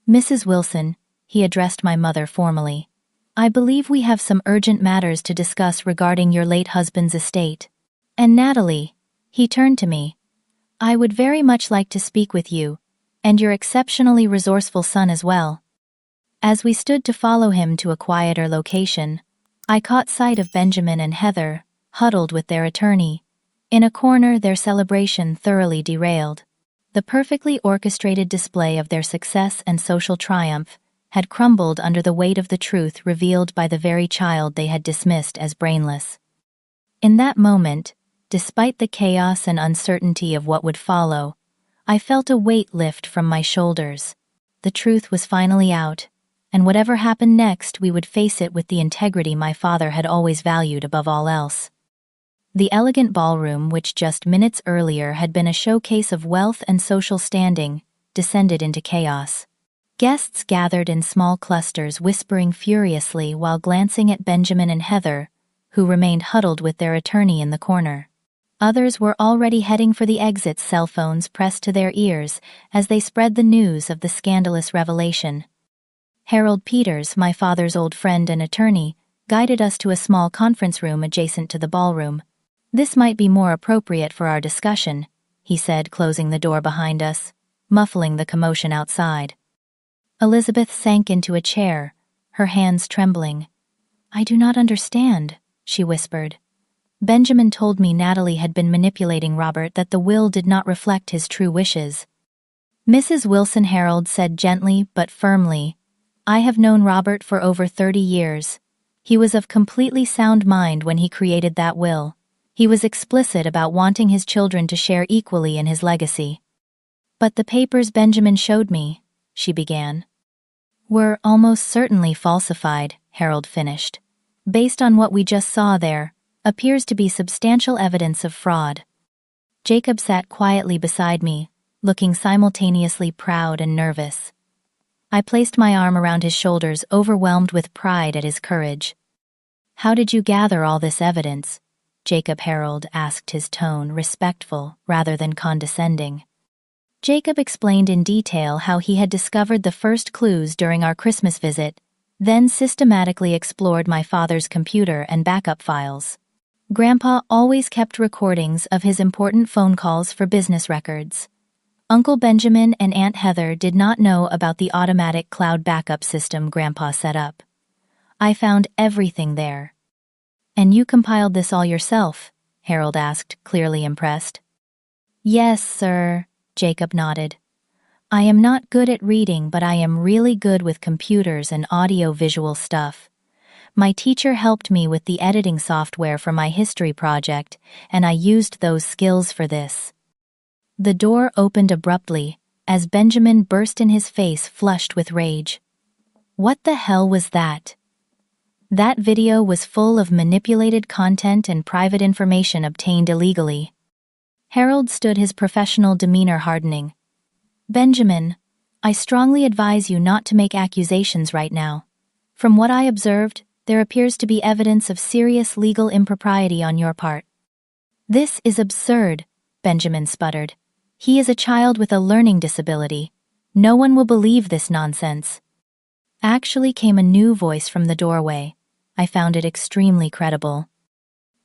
Mrs. Wilson, he addressed my mother formally. I believe we have some urgent matters to discuss regarding your late husband's estate. And Natalie, he turned to me. I would very much like to speak with you, and your exceptionally resourceful son as well. As we stood to follow him to a quieter location, I caught sight of Benjamin and Heather, huddled with their attorney. In a corner, their celebration thoroughly derailed. The perfectly orchestrated display of their success and social triumph had crumbled under the weight of the truth revealed by the very child they had dismissed as brainless. In that moment, despite the chaos and uncertainty of what would follow, I felt a weight lift from my shoulders. The truth was finally out, and whatever happened next, we would face it with the integrity my father had always valued above all else. The elegant ballroom, which just minutes earlier had been a showcase of wealth and social standing, descended into chaos. Guests gathered in small clusters, whispering furiously while glancing at Benjamin and Heather, who remained huddled with their attorney in the corner. Others were already heading for the exits, cell phones pressed to their ears as they spread the news of the scandalous revelation. Harold Peters, my father's old friend and attorney, guided us to a small conference room adjacent to the ballroom. This might be more appropriate for our discussion, he said, closing the door behind us, muffling the commotion outside. Elizabeth sank into a chair, her hands trembling. I do not understand, she whispered. Benjamin told me Natalie had been manipulating Robert, that the will did not reflect his true wishes. Mrs. Wilson, Harold said gently but firmly, I have known Robert for over 30 years. He was of completely sound mind when he created that will. He was explicit about wanting his children to share equally in his legacy. But the papers Benjamin showed me, she began, were almost certainly falsified, Harold finished. Based on what we just saw, there appears to be substantial evidence of fraud. Jacob sat quietly beside me, looking simultaneously proud and nervous. I placed my arm around his shoulders, overwhelmed with pride at his courage. How did you gather all this evidence? Jacob, Harold asked, his tone respectful rather than condescending. Jacob explained in detail how he had discovered the first clues during our Christmas visit, then systematically explored my father's computer and backup files. Grandpa always kept recordings of his important phone calls for business records. Uncle Benjamin and Aunt Heather did not know about the automatic cloud backup system Grandpa set up. I found everything there. And you compiled this all yourself? Harold asked, clearly impressed. Yes, sir, Jacob nodded. I am not good at reading, but I am really good with computers and audio-visual stuff. My teacher helped me with the editing software for my history project, and I used those skills for this. The door opened abruptly, as Benjamin burst in, his face flushed with rage. What the hell was that? That video was full of manipulated content and private information obtained illegally. Harold stood, his professional demeanor hardening. Benjamin, I strongly advise you not to make accusations right now. From what I observed, there appears to be evidence of serious legal impropriety on your part. This is absurd, Benjamin sputtered. He is a child with a learning disability. No one will believe this nonsense. Actually came a new voice from the doorway. I found it extremely credible.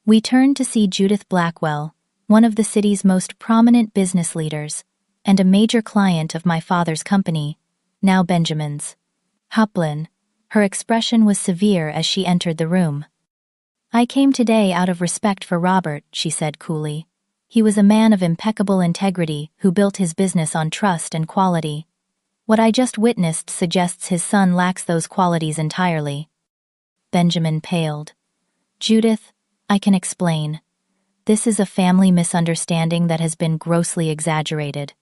We turned to see Judith Blackwell, one of the city's most prominent business leaders, and a major client of my father's company, now Benjamin's. Huplin. Her expression was severe as she entered the room. I came today out of respect for Robert, she said coolly. He was a man of impeccable integrity who built his business on trust and quality. What I just witnessed suggests his son lacks those qualities entirely. Benjamin paled. Judith, I can explain. This is a family misunderstanding that has been grossly exaggerated.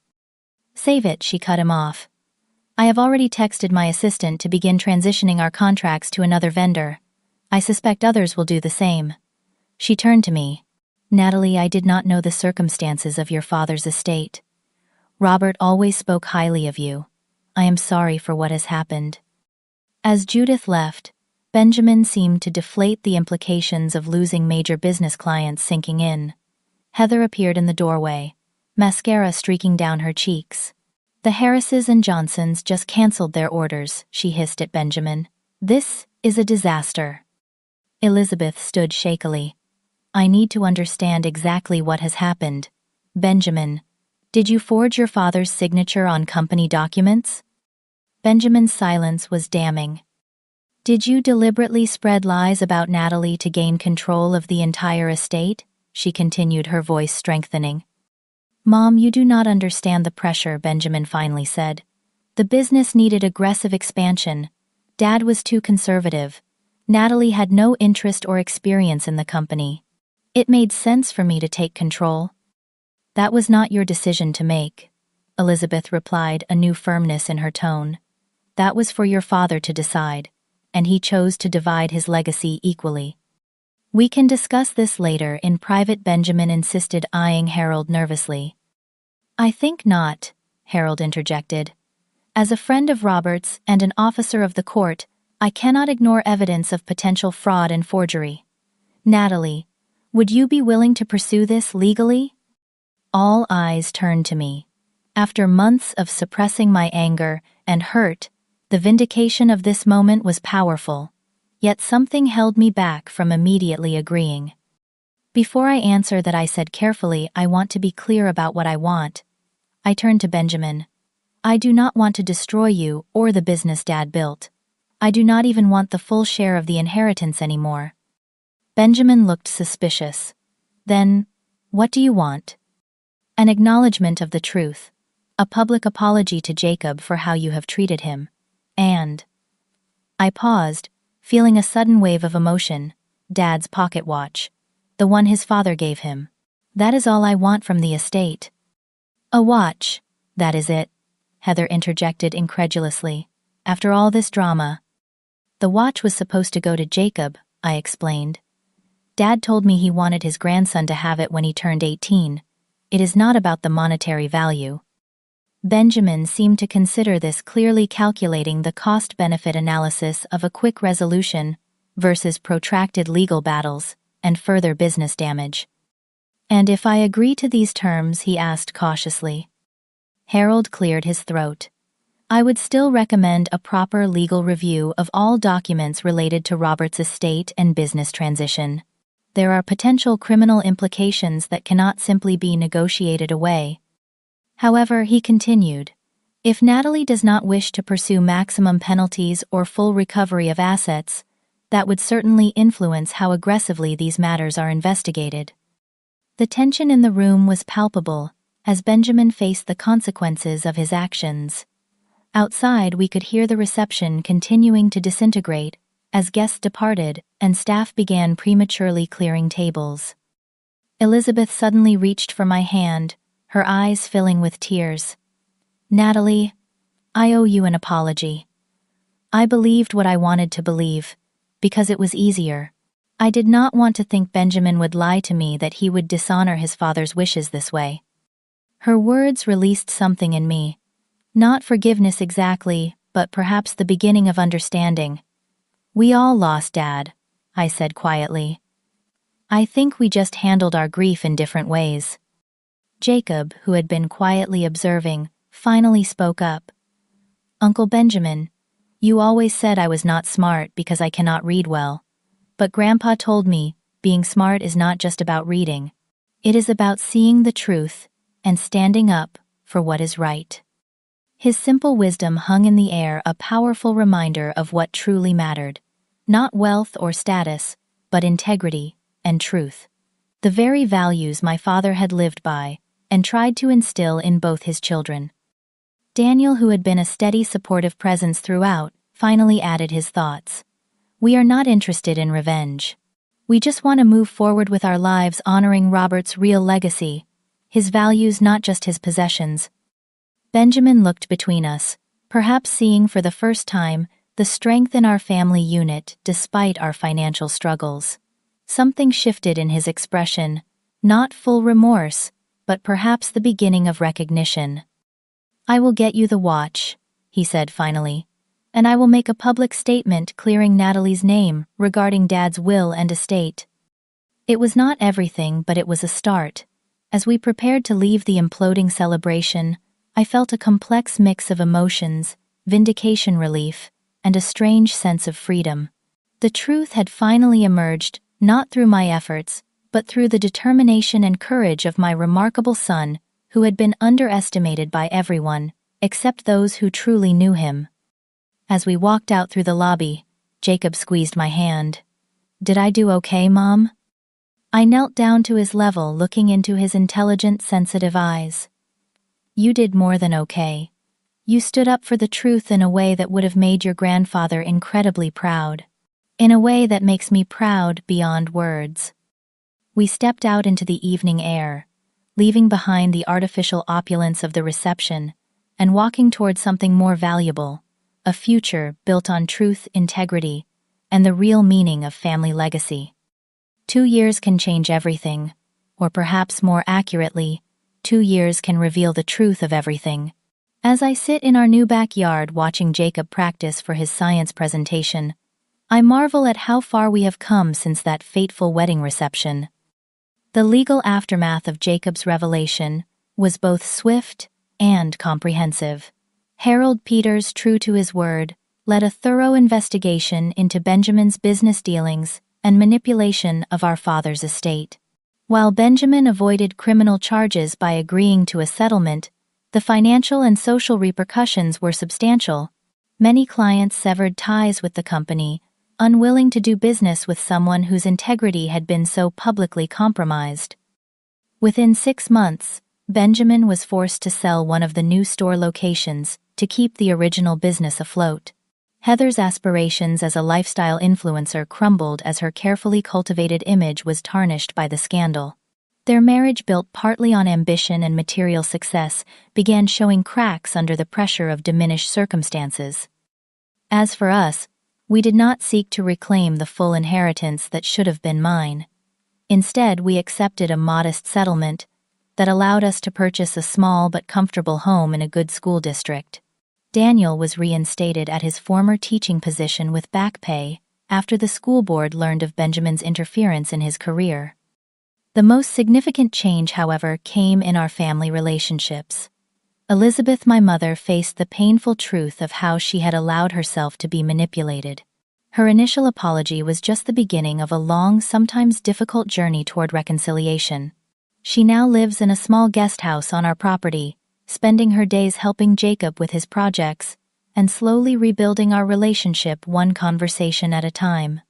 Save it, she cut him off. I have already texted my assistant to begin transitioning our contracts to another vendor. I suspect others will do the same. She turned to me. Natalie, I did not know the circumstances of your father's estate. Robert always spoke highly of you. I am sorry for what has happened. As Judith left, Benjamin seemed to deflate the implications of losing major business clients sinking in. Heather appeared in the doorway, mascara streaking down her cheeks. The Harrises and Johnsons just canceled their orders, she hissed at Benjamin. This is a disaster. Elizabeth stood shakily. I need to understand exactly what has happened. Benjamin, did you forge your father's signature on company documents? Benjamin's silence was damning. Did you deliberately spread lies about Natalie to gain control of the entire estate? She continued, her voice strengthening. Mom, you do not understand the pressure, Benjamin finally said. The business needed aggressive expansion. Dad was too conservative. Natalie had no interest or experience in the company. It made sense for me to take control. That was not your decision to make, Elizabeth replied, a new firmness in her tone. That was for your father to decide, and he chose to divide his legacy equally. We can discuss this later in private, Benjamin insisted, eyeing Harold nervously. I think not, Harold interjected. As a friend of Robert's and an officer of the court, I cannot ignore evidence of potential fraud and forgery. Natalie, would you be willing to pursue this legally? All eyes turned to me. After months of suppressing my anger and hurt, the vindication of this moment was powerful, yet something held me back from immediately agreeing. Before I answer that, I said carefully, I want to be clear about what I want. I turned to Benjamin. I do not want to destroy you or the business Dad built. I do not even want the full share of the inheritance anymore. Benjamin looked suspicious. Then, what do you want? An acknowledgement of the truth. A public apology to Jacob for how you have treated him. And I paused, feeling a sudden wave of emotion. Dad's pocket watch. The one his father gave him. That is all I want from the estate. A watch. That is it, Heather interjected incredulously. After all this drama. The watch was supposed to go to Jacob, I explained. Dad told me he wanted his grandson to have it when he turned 18. It is not about the monetary value. Benjamin seemed to consider this, clearly calculating the cost-benefit analysis of a quick resolution versus protracted legal battles and further business damage. And if I agree to these terms, he asked cautiously. Harold cleared his throat. I would still recommend a proper legal review of all documents related to Robert's estate and business transition. There are potential criminal implications that cannot simply be negotiated away. However, he continued, if Natalie does not wish to pursue maximum penalties or full recovery of assets, that would certainly influence how aggressively these matters are investigated. The tension in the room was palpable as Benjamin faced the consequences of his actions. Outside, we could hear the reception continuing to disintegrate as guests departed and staff began prematurely clearing tables. Elizabeth suddenly reached for my hand, her eyes filling with tears. Natalie, I owe you an apology. I believed what I wanted to believe, because it was easier. I did not want to think Benjamin would lie to me, that he would dishonor his father's wishes this way. Her words released something in me. Not forgiveness exactly, but perhaps the beginning of understanding. We all lost Dad, I said quietly. I think we just handled our grief in different ways. Jacob, who had been quietly observing, finally spoke up. "Uncle Benjamin, you always said I was not smart because I cannot read well. But Grandpa told me being smart is not just about reading. It is about seeing the truth and standing up for what is right." His simple wisdom hung in the air, a powerful reminder of what truly mattered. Not wealth or status, but integrity and truth. The very values my father had lived by and tried to instill in both his children. Daniel, who had been a steady, supportive presence throughout, finally added his thoughts. "We are not interested in revenge. We just want to move forward with our lives, honoring Robert's real legacy, his values, not just his possessions." Benjamin looked between us, perhaps seeing for the first time the strength in our family unit despite our financial struggles. Something shifted in his expression, not full remorse, but perhaps the beginning of recognition. "I will get you the watch," he said finally, "and I will make a public statement clearing Natalie's name regarding Dad's will and estate." It was not everything, but it was a start. As we prepared to leave the imploding celebration, I felt a complex mix of emotions, vindication, relief, and a strange sense of freedom. The truth had finally emerged, not through my efforts, but through the determination and courage of my remarkable son, who had been underestimated by everyone, except those who truly knew him. As we walked out through the lobby, Jacob squeezed my hand. "Did I do okay, Mom?" I knelt down to his level, looking into his intelligent, sensitive eyes. "You did more than okay. You stood up for the truth in a way that would have made your grandfather incredibly proud. In a way that makes me proud beyond words." We stepped out into the evening air, leaving behind the artificial opulence of the reception and walking toward something more valuable, a future built on truth, integrity, and the real meaning of family legacy. 2 years can change everything, or perhaps more accurately, 2 years can reveal the truth of everything. As I sit in our new backyard watching Jacob practice for his science presentation, I marvel at how far we have come since that fateful wedding reception. The legal aftermath of Jacob's revelation was both swift and comprehensive. Harold Peters, true to his word, led a thorough investigation into Benjamin's business dealings and manipulation of our father's estate. While Benjamin avoided criminal charges by agreeing to a settlement, the financial and social repercussions were substantial. Many clients severed ties with the company, unwilling to do business with someone whose integrity had been so publicly compromised. Within 6 months, Benjamin was forced to sell one of the new store locations to keep the original business afloat. Heather's aspirations as a lifestyle influencer crumbled as her carefully cultivated image was tarnished by the scandal. Their marriage, built partly on ambition and material success, began showing cracks under the pressure of diminished circumstances. As for us, we did not seek to reclaim the full inheritance that should have been mine. Instead, we accepted a modest settlement that allowed us to purchase a small but comfortable home in a good school district. Daniel was reinstated at his former teaching position with back pay after the school board learned of Benjamin's interference in his career. The most significant change, however, came in our family relationships. Elizabeth, my mother, faced the painful truth of how she had allowed herself to be manipulated. Her initial apology was just the beginning of a long, sometimes difficult journey toward reconciliation. She now lives in a small guest house on our property, spending her days helping Jacob with his projects and slowly rebuilding our relationship one conversation at a time.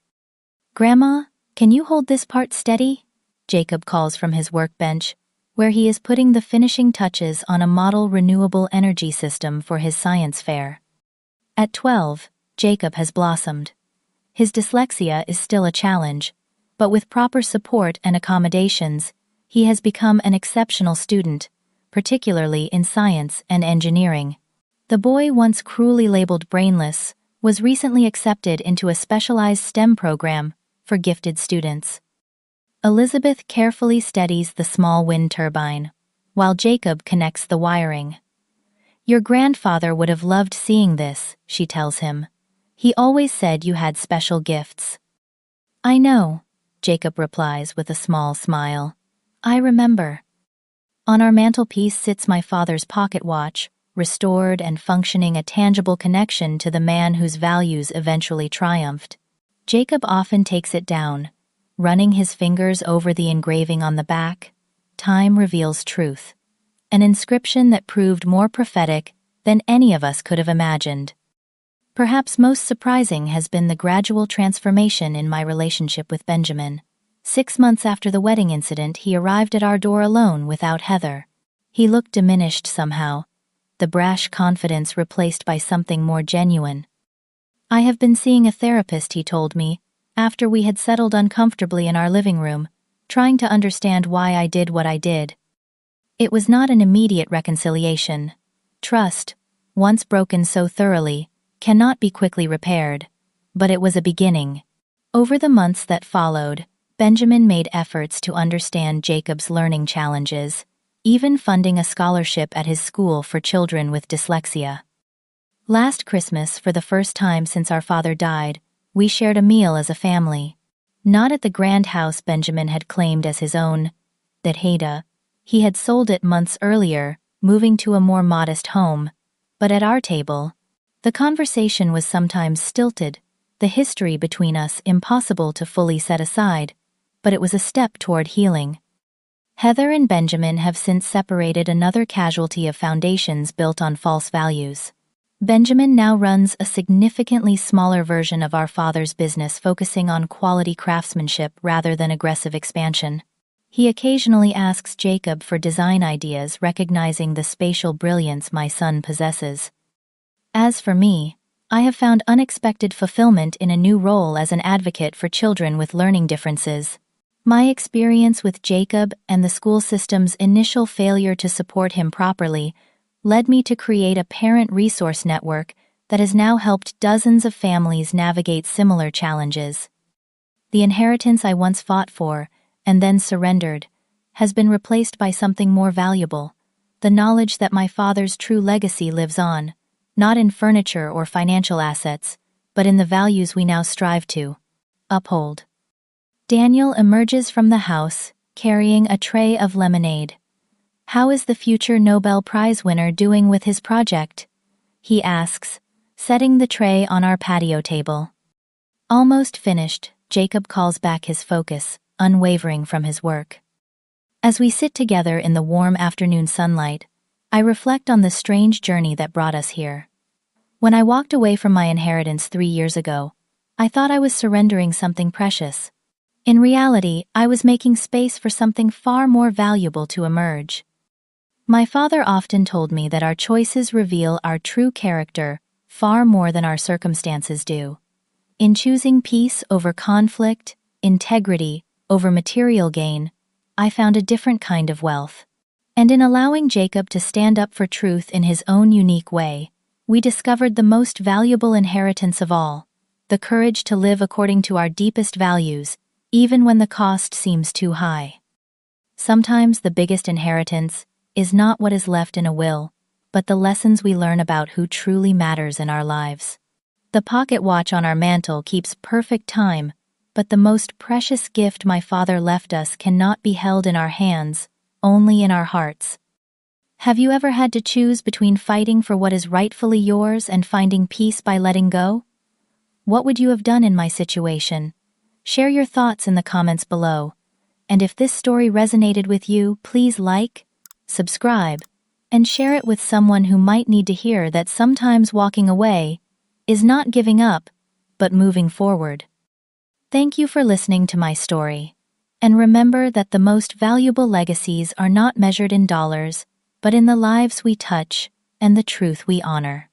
"Grandma, can you hold this part steady?" Jacob calls from his workbench, where he is putting the finishing touches on a model renewable energy system for his science fair. At 12, Jacob has blossomed. His dyslexia is still a challenge, but with proper support and accommodations, he has become an exceptional student, particularly in science and engineering. The boy, once cruelly labeled brainless, was recently accepted into a specialized STEM program for gifted students. Elizabeth carefully steadies the small wind turbine, while Jacob connects the wiring. "Your grandfather would have loved seeing this," she tells him. "He always said you had special gifts." "I know," Jacob replies with a small smile. "I remember." On our mantelpiece sits my father's pocket watch, restored and functioning a tangible connection to the man whose values eventually triumphed. Jacob often takes it down, running his fingers over the engraving on the back. Time reveals truth. An inscription that proved more prophetic than any of us could have imagined. Perhaps most surprising has been the gradual transformation in my relationship with Benjamin. 6 months after the wedding incident, he arrived at our door alone without Heather. He looked diminished somehow, the brash confidence replaced by something more genuine. "I have been seeing a therapist," he told me, after we had settled uncomfortably in our living room, trying to understand why I did what I did. It was not an immediate reconciliation. Trust, once broken so thoroughly, cannot be quickly repaired, but it was a beginning. Over the months that followed, Benjamin made efforts to understand Jacob's learning challenges, even funding a scholarship at his school for children with dyslexia. Last Christmas, for the first time since our father died, we shared a meal as a family. Not at the grand house Benjamin had claimed as his own, that he had sold it months earlier, moving to a more modest home, but at our table. The conversation was sometimes stilted, the history between us impossible to fully set aside, but it was a step toward healing. Heather and Benjamin have since separated, another casualty of foundations built on false values. Benjamin now runs a significantly smaller version of our father's business, focusing on quality craftsmanship rather than aggressive expansion. He occasionally asks Jacob for design ideas, recognizing the spatial brilliance my son possesses. As for me, I have found unexpected fulfillment in a new role as an advocate for children with learning differences. My experience with Jacob and the school system's initial failure to support him properly led me to create a parent resource network that has now helped dozens of families navigate similar challenges. The inheritance I once fought for, and then surrendered, has been replaced by something more valuable: the knowledge that my father's true legacy lives on, not in furniture or financial assets, but in the values we now strive to uphold. Daniel emerges from the house, carrying a tray of lemonade. "How is the future Nobel Prize winner doing with his project?" he asks, setting the tray on our patio table. "Almost finished," Jacob calls back, his focus unwavering from his work. As we sit together in the warm afternoon sunlight, I reflect on the strange journey that brought us here. When I walked away from my inheritance 3 years ago, I thought I was surrendering something precious. In reality, I was making space for something far more valuable to emerge. My father often told me that our choices reveal our true character far more than our circumstances do. In choosing peace over conflict, integrity over material gain, I found a different kind of wealth. And in allowing Jacob to stand up for truth in his own unique way, we discovered the most valuable inheritance of all: the courage to live according to our deepest values, even when the cost seems too high. Sometimes the biggest inheritance is not what is left in a will, but the lessons we learn about who truly matters in our lives. The pocket watch on our mantel keeps perfect time, but the most precious gift my father left us cannot be held in our hands, only in our hearts. Have you ever had to choose between fighting for what is rightfully yours and finding peace by letting go? What would you have done in my situation? Share your thoughts in the comments below. And if this story resonated with you, please like, subscribe, and share it with someone who might need to hear that sometimes walking away is not giving up, but moving forward. Thank you for listening to my story. And remember that the most valuable legacies are not measured in dollars, but in the lives we touch and the truth we honor.